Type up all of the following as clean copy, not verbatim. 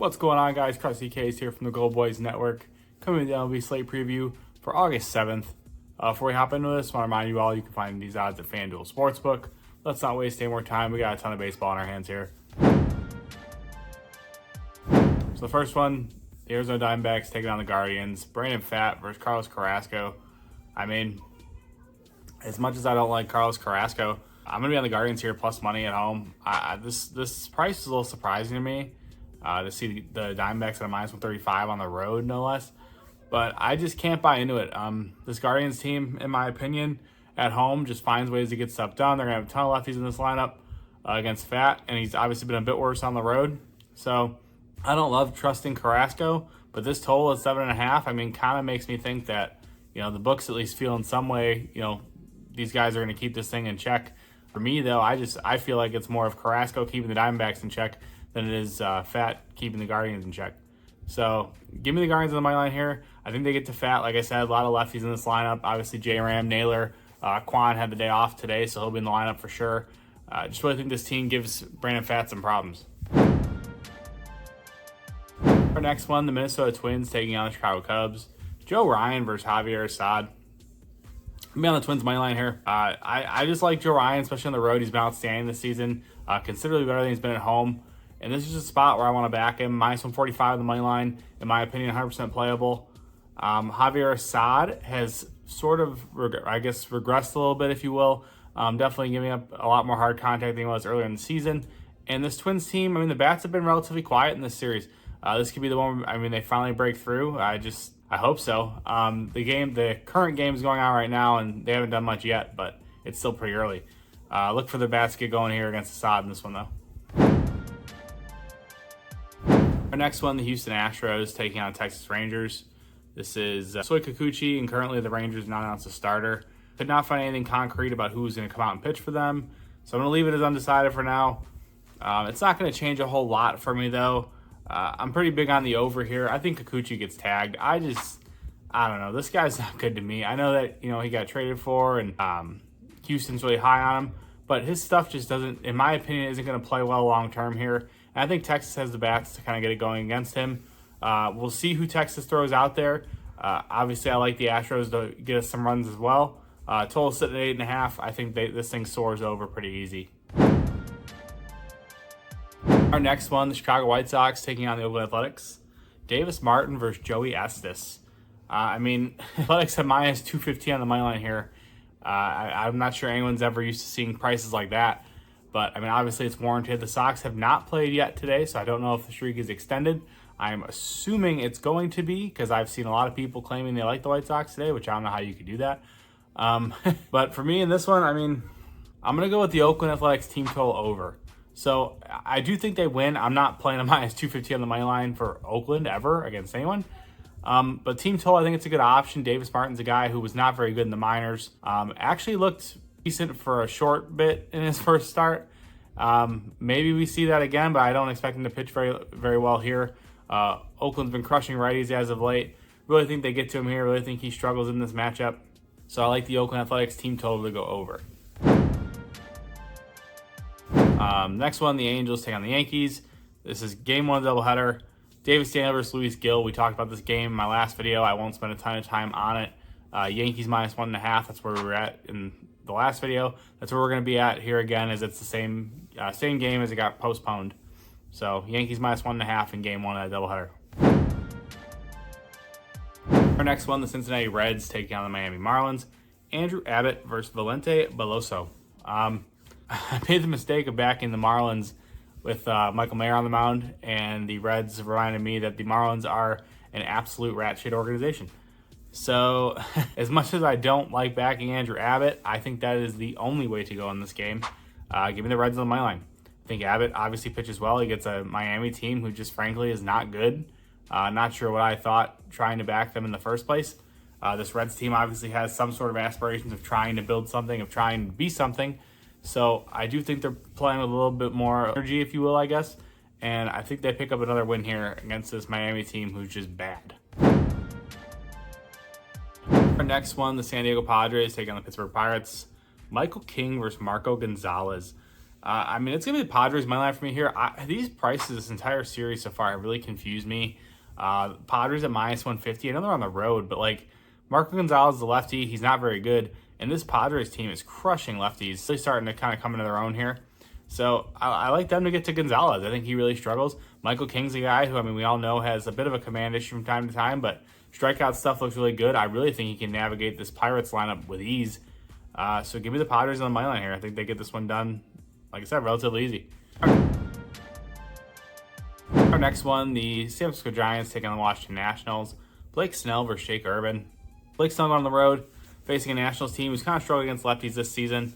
What's going on, guys? Krusty Case here from the Gold Boys Network, coming with the MLB slate preview for August 7th. Before we hop into this, I want to remind you all you can find these odds at FanDuel Sportsbook. Let's not waste any more time. We got a ton of baseball in our hands here. So the first one, the Arizona Diamondbacks taking on the Guardians. Brandon Pfaadt versus Carlos Carrasco. I mean, as much as I don't like Carlos Carrasco, I'm going to be on the Guardians here plus money at home. This price is a little surprising to me. To see the Diamondbacks at a minus 135 on the road, no less. But I just can't buy into it. This Guardians team, in my opinion, at home just finds ways to get stuff done. They're going to have a ton of lefties in this lineup against Pfaadt, and he's obviously been a bit worse on the road. So I don't love trusting Carrasco, but this total at 7.5, I mean, kind of makes me think that, the books at least feel in some way, these guys are going to keep this thing in check. For me, though, I feel like it's more of Carrasco keeping the Diamondbacks in check than it is Pfaadt keeping the Guardians in check. So give me the Guardians on the money line here. I think they get to Pfaadt. Like I said, a lot of lefties in this lineup. Obviously, J-Ram, Naylor, Quan had the day off today, so he'll be in the lineup for sure. Just really think this team gives Brandon Pfaadt some problems. Our next one, the Minnesota Twins taking on the Chicago Cubs. Joe Ryan versus Javier Assad. I'm on the Twins money line here. I just like Joe Ryan, especially on the road. He's been outstanding this season, considerably better than he's been at home. And this is just a spot where I want to back him. Minus 145 on the money line, in my opinion, 100% playable. Javier Assad has sort of, regressed a little bit, if you will. Definitely giving up a lot more hard contact than he was earlier in the season. And this Twins team, the bats have been relatively quiet in this series. This could be the one, they finally break through. I hope so. The current game is going on right now, and they haven't done much yet, but it's still pretty early. Look for the bats to get going here against Assad in this one, though. Our next one, the Houston Astros taking on Texas Rangers. This is Soy Kikuchi, and currently the Rangers not announced a starter. Could not find anything concrete about who's going to come out and pitch for them, so I'm going to leave it as undecided for now. It's not going to change a whole lot for me, though. I'm pretty big on the over here. I think Kikuchi gets tagged. I don't know. This guy's not good to me. I know that, he got traded for, and Houston's really high on him, but his stuff just doesn't, in my opinion, isn't going to play well long-term here. And I think Texas has the bats to kind of get it going against him. We'll see who Texas throws out there. Obviously, I like the Astros to get us some runs as well. Total sitting at 8.5. I think this thing soars over pretty easy. Our next one, the Chicago White Sox taking on the Oakland Athletics. Davis Martin versus Joey Estes. Athletics have minus 215 on the money line here. I'm not sure anyone's ever used to seeing prices like that. But, obviously it's warranted. The Sox have not played yet today, so I don't know if the streak is extended. I'm assuming it's going to be, because I've seen a lot of people claiming they like the White Sox today, which I don't know how you could do that. But for me in this one, I'm going to go with the Oakland Athletics team total over. So I do think they win. I'm not playing a minus 250 on the money line for Oakland ever against anyone. But team total, I think it's a good option. Davis Martin's a guy who was not very good in the minors. Actually looked decent for a short bit in his first start. Maybe we see that again, but I don't expect him to pitch very, very well here. Oakland's been crushing righties as of late. Really think they get to him here. Really think he struggles in this matchup. So I like the Oakland Athletics team total to go over. Next one, the Angels take on the Yankees. This is game one doubleheader. Davis Daniel versus Luis Gil. We talked about this game in my last video. I won't spend a ton of time on it. Yankees minus 1.5. That's where we were at in the last video. That's where we're going to be at here again, as it's the same game as it got postponed. So Yankees minus 1.5 in game one of that doubleheader. Our next one, the Cincinnati Reds taking on the Miami Marlins. Andrew Abbott versus Valente Beloso. I made the mistake of backing the Marlins with Michael Mayer on the mound, and the Reds reminded me that the Marlins are an absolute rat shit organization. So as much as I don't like backing Andrew Abbott, I think that is the only way to go in this game. Give me the Reds on the money line. I think Abbott obviously pitches well. He gets a Miami team who just frankly is not good. Not sure what I thought trying to back them in the first place. This Reds team obviously has some sort of aspirations of trying to build something, of trying to be something. So I do think they're playing with a little bit more energy, if you will, I guess. And I think they pick up another win here against this Miami team who's just bad. Our next one, the San Diego Padres take on the Pittsburgh Pirates. Michael King versus Marco Gonzalez. I mean, it's going to be the Padres money line for me here. These prices this entire series so far have really confused me. Padres at minus 150. I know they're on the road, but like Marco Gonzalez, the lefty, he's not very good. And this Padres team is crushing lefties. They're starting to kind of come into their own here. So I like them to get to Gonzalez. I think he really struggles. Michael King's a guy who, I mean, we all know has a bit of a command issue from time to time, but strikeout stuff looks really good. I really think he can navigate this Pirates lineup with ease. So give me the Padres on the money line here. I think they get this one done, like I said, relatively easy. Our next one, the San Francisco Giants taking on the Washington Nationals. Blake Snell versus Jake Urban. Blake Snell on the road, facing a Nationals team who's kind of struggled against lefties this season.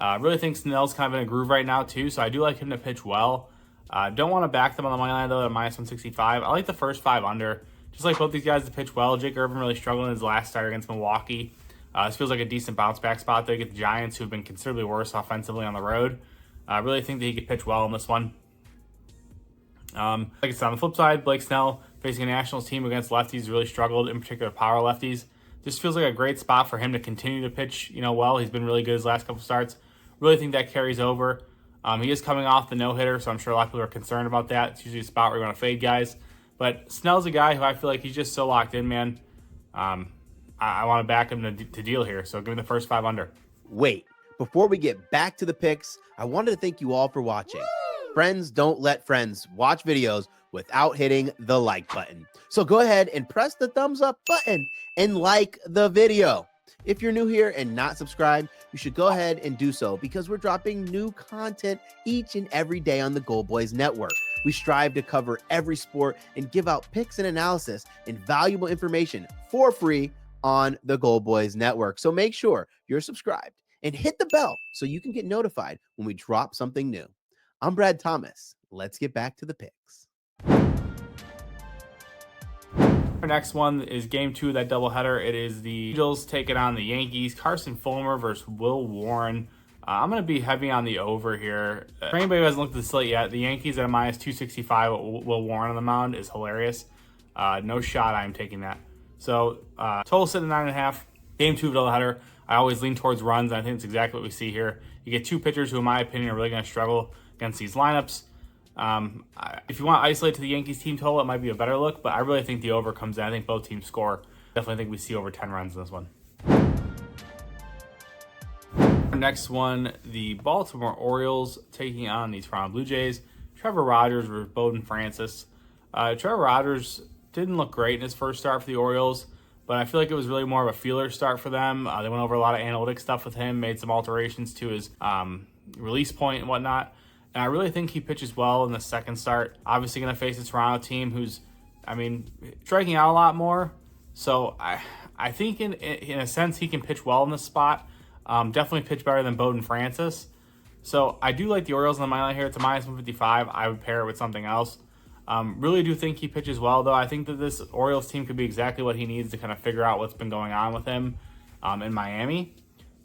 I really think Snell's kind of in a groove right now too, so I do like him to pitch well. Don't want to back them on the money line though at minus 165. I like the first 5 under. Just like both these guys to pitch well. Jake Urban really struggled in his last start against Milwaukee. This feels like a decent bounce back spot there. You get the Giants, who've been considerably worse offensively on the road. I really think that he could pitch well in this one. Like I said, on the flip side, Blake Snell facing a Nationals team against lefties really struggled, in particular power lefties. This feels like a great spot for him to continue to pitch, well. He's been really good his last couple starts. Really think that carries over. He is coming off the no-hitter, so I'm sure a lot of people are concerned about that. It's usually a spot where you want to fade guys. But Snell's a guy who I feel like he's just so locked in, man. I want to back him to deal here, so give me the first 5 under. Wait, before we get back to the picks, I wanted to thank you all for watching. Friends don't let friends watch videos without hitting the like button. So go ahead and press the thumbs up button and like the video. If you're new here and not subscribed, you should go ahead and do so because we're dropping new content each and every day on the Gold Boys Network. We strive to cover every sport and give out picks and analysis and valuable information for free on the Gold Boys Network. So make sure you're subscribed and hit the bell so you can get notified when we drop something new. I'm Brad Thomas. Let's get back to the picks. Our next one is game 2 of that doubleheader. It is the Angels taking on the Yankees. Carson Fulmer versus Will Warren. I'm going to be heavy on the over here. For anybody who hasn't looked at the slate yet, the Yankees at a minus 265 with Will Warren on the mound is hilarious. No shot I'm taking that. So total sitting at 9.5. Game 2 of doubleheader. I always lean towards runs, and I think it's exactly what we see here. You get 2 pitchers who, in my opinion, are really going to struggle against these lineups. If you want to isolate to the Yankees team total, it might be a better look, but I really think the over comes in. I think both teams score. Definitely think we see over 10 runs in this one. Our next one, the Baltimore Orioles taking on the Toronto Blue Jays. Trevor Rogers versus Bowden Francis. Trevor Rogers didn't look great in his first start for the Orioles, but I feel like it was really more of a feeler start for them. They went over a lot of analytic stuff with him, made some alterations to his release point and whatnot. And I really think he pitches well in the second start. Obviously going to face a Toronto team who's, striking out a lot more. So I think in a sense he can pitch well in this spot. Definitely pitch better than Bowden Francis. So I do like the Orioles on the money line here. It's a minus 155. I would pair it with something else. Really do think he pitches well, though. I think that this Orioles team could be exactly what he needs to kind of figure out what's been going on with him in Miami.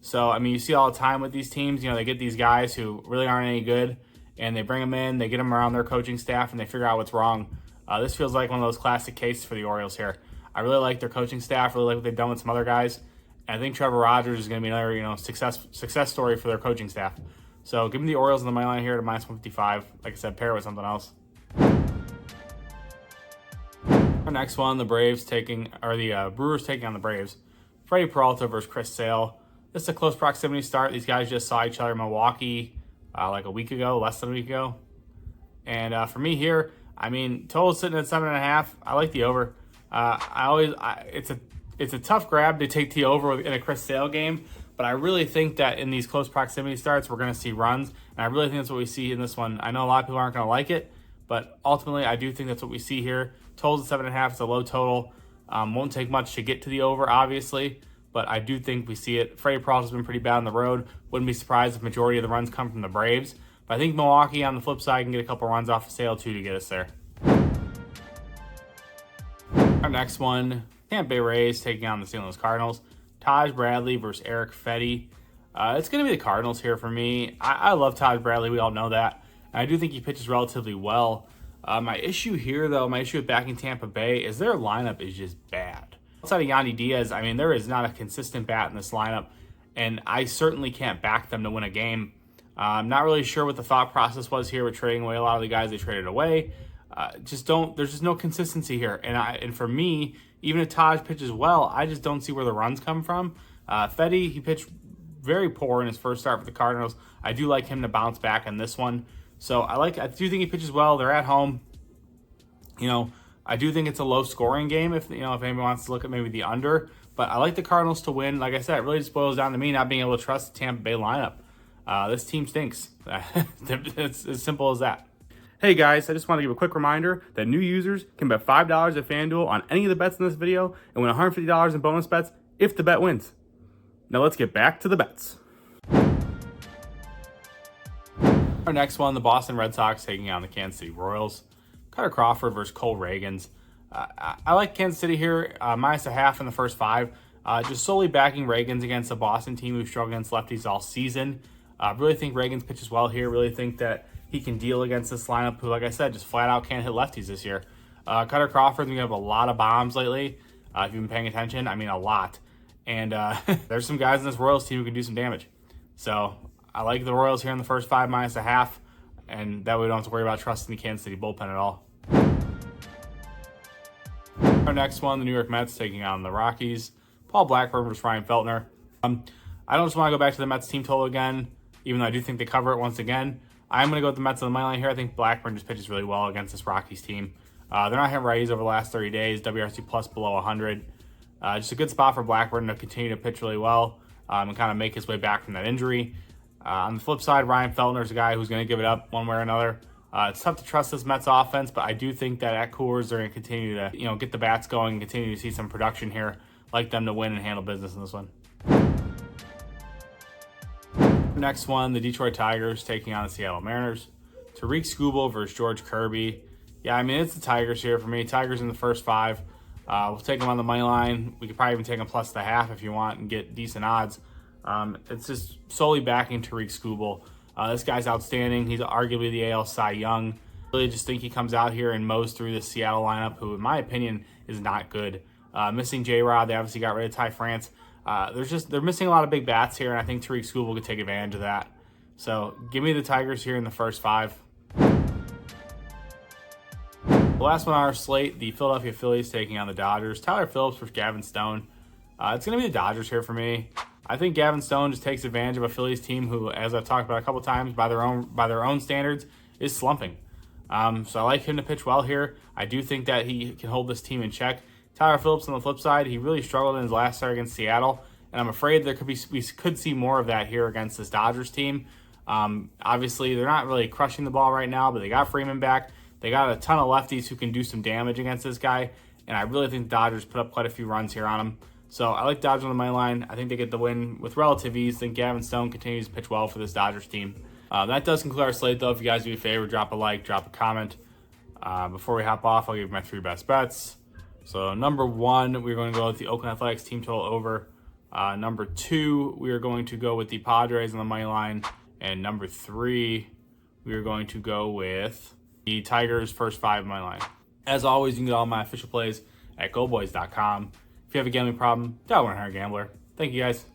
So, you see all the time with these teams, they get these guys who really aren't any good, and they bring them in, they get them around their coaching staff, and they figure out what's wrong. This feels like one of those classic cases for the Orioles here. I really like their coaching staff, really like what they've done with some other guys. And I think Trevor Rogers is going to be another, success story for their coaching staff. So give me the Orioles on the money line here to minus 155. Like I said, pair it with something else. Our next one, the Brewers taking on the Braves. Freddie Peralta versus Chris Sale. This is a close proximity start. These guys just saw each other in Milwaukee like a week ago, less than a week ago. And for me here, total sitting at 7.5. I like the over. It's a tough grab to take the over in a Chris Sale game, but I really think that in these close proximity starts, we're going to see runs, and I really think that's what we see in this one. I know a lot of people aren't going to like it, but ultimately I do think that's what we see here. Total's at 7.5. It's a low total. Won't take much to get to the over, obviously, but I do think we see it. Freddie Peralta's been pretty bad on the road. Wouldn't be surprised if majority of the runs come from the Braves, but I think Milwaukee on the flip side can get a couple runs off of Sale too to get us there. Our next one, Tampa Bay Rays taking on the St. Louis Cardinals. Taj Bradley versus Eric Fetty. It's going to be the Cardinals here for me. I love Taj Bradley. We all know that. And I do think he pitches relatively well. My issue with backing Tampa Bay is their lineup is just bad. Outside of Yandy Diaz, there is not a consistent bat in this lineup, and I certainly can't back them to win a game. I'm not really sure what the thought process was here with trading away a lot of the guys they traded away. There's just no consistency here. And for me, even if Taj pitches well, I just don't see where the runs come from. Fedde, he pitched very poor in his first start for the Cardinals. I do like him to bounce back on this one. So I do think he pitches well. They're at home. I do think it's a low scoring game if anybody wants to look at maybe the under. But I like the Cardinals to win. Like I said, it really just boils down to me not being able to trust the Tampa Bay lineup. This team stinks. It's as simple as that. Hey guys, I just want to give a quick reminder that new users can bet $5 at FanDuel on any of the bets in this video and win $150 in bonus bets if the bet wins. Now let's get back to the bets. Our next one, the Boston Red Sox taking on the Kansas City Royals. Cutter Crawford versus Cole Ragans. I like Kansas City here, -0.5 in the first 5. Just solely backing Ragans against a Boston team who've struggled against lefties all season. Really think Ragans pitches well here. Really think that he can deal against this lineup who, like I said, just flat out can't hit lefties this year. Cutter Crawford's going to have a lot of bombs lately. If you've been paying attention, I mean a lot. And there's some guys in this Royals team who can do some damage. So I like the Royals here in the first 5, -0.5. And that way we don't have to worry about trusting the Kansas City bullpen at all. Our next one, the New York Mets taking on the Rockies. Paul Blackburn versus Ryan Feltner. I don't just want to go back to the Mets team total again, even though I do think they cover it once again. I'm going to go with the Mets on the money line here. I think Blackburn just pitches really well against this Rockies team. They're not hitting righties over the last 30 days. WRC plus below 100. Just a good spot for Blackburn to continue to pitch really well and kind of make his way back from that injury. On the flip side, Ryan Feltner is a guy who's going to give it up one way or another. It's tough to trust this Mets offense, but I do think that at Coors they're going to continue to get the bats going and continue to see some production here. Like them to win and handle business in this one. Next one, the Detroit Tigers taking on the Seattle Mariners. Tariq Skubal versus George Kirby. Yeah, I mean, it's the Tigers here for me. Tigers in the first 5. We'll take them on the money line. We could probably even take them plus the half if you want and get decent odds. It's just solely backing Tariq Skubal. This guy's outstanding. He's arguably the AL Cy Young. Really just think he comes out here and mows through the Seattle lineup, who in my opinion is not good. Missing J-Rod, they obviously got rid of Ty France. They're missing a lot of big bats here, and I think Tariq Skubal could take advantage of that. So give me the Tigers here in the first 5. The last one on our slate, the Philadelphia Phillies taking on the Dodgers. Tyler Phillips versus Gavin Stone. It's going to be the Dodgers here for me. I think Gavin Stone just takes advantage of a Phillies team who, as I've talked about a couple times, by their own standards, is slumping. So I like him to pitch well here. I do think that he can hold this team in check. Tyler Phillips on the flip side, he really struggled in his last start against Seattle, and I'm afraid we could see more of that here against this Dodgers team. Obviously, they're not really crushing the ball right now, but they got Freeman back. They got a ton of lefties who can do some damage against this guy, and I really think the Dodgers put up quite a few runs here on him. So I like Dodgers on the money line. I think they get the win with relative ease. I think Gavin Stone continues to pitch well for this Dodgers team. That does conclude our slate, though. If you guys do me a favor, drop a like, drop a comment. Before we hop off, I'll give you my 3 best bets. So number 1, we're going to go with the Oakland Athletics team total over. Number 2, we are going to go with the Padres on the money line. And number 3, we are going to go with the Tigers first 5 money line. As always, you can get all my official plays at goboys.com. If you have a gambling problem, dial 1-800-GAMBLER. Thank you, guys.